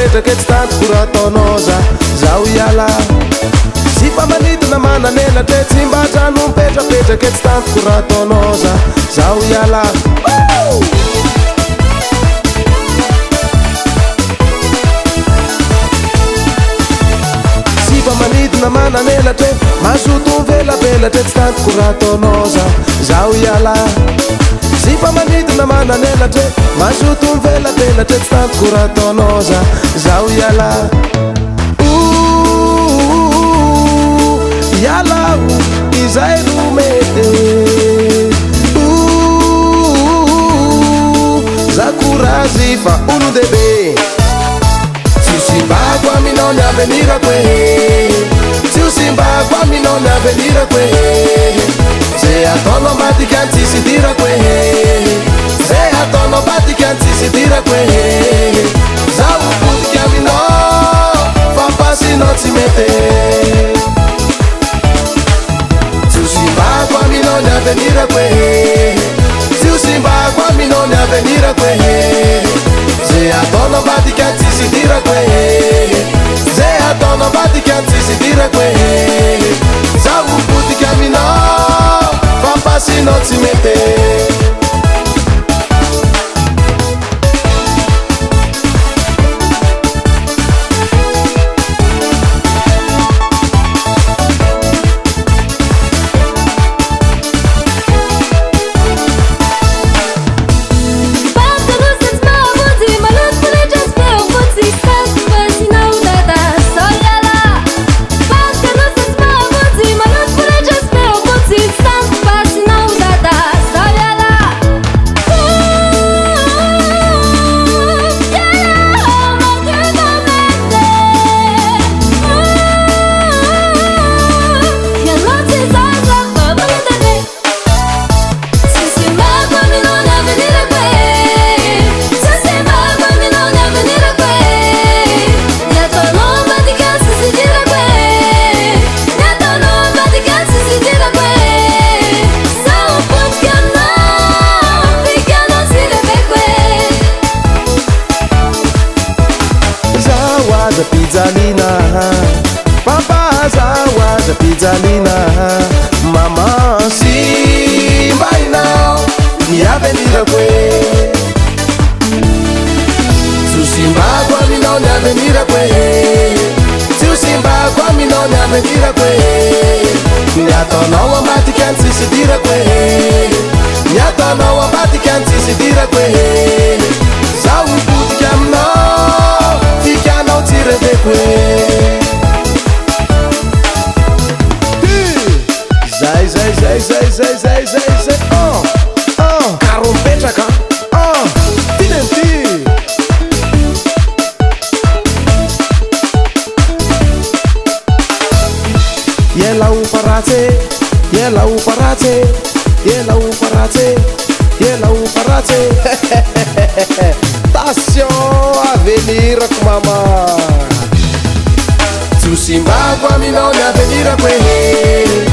mipetraka etsy tantoko raha ataonao zaho iala sy fa manidina mananelatra tsy mba trano mipetrapetraka etsy tantoko raha ataonao zaho iala sy fa manidina mananelatra mazoto mivelabelatra etsy tantoko raha ataonao zaho iala sy fa manidina mananelatra mazoto mivelabelatra etsy tantoko raha ataonao zaho iala ialao izay ro mety za courage fa olo-dehibe tsy ho simbako aminao ny avenirako e tsy ho simbako aminao ny avenirako e zay ataonao ambadika ny tsisy idirako e zay ataonao ambadika ny tsisy idirako e zaho mipodiky aminao fampasinao tsy mety tsy ho simbako aminao ny avenirako e tsy ho simbako aminao ny avenirako e zay ataonao ambadika ny tsisy idirako e zay ataonao ambadika ny tsisy idirako e zaho mipodiky aminao fampasinao tsy mety pizzalina papa zawaza pizzalina mama simba inao ny avenirako e tsy ho simbako aminao ny avenirako e tsy ho simbako aminao ny avenirako e ny ataonao ambadika ny tsisy idirako e ny ataonao ambadika ny tsisy idirako e zaho mipodiky aminao fikanao tsirebeko e zay karo mipetraka tinenty Yellow parate, yellow parate, yellow parate, yellow parate. Attention à venir mama. Tu simbagua mi non a venire a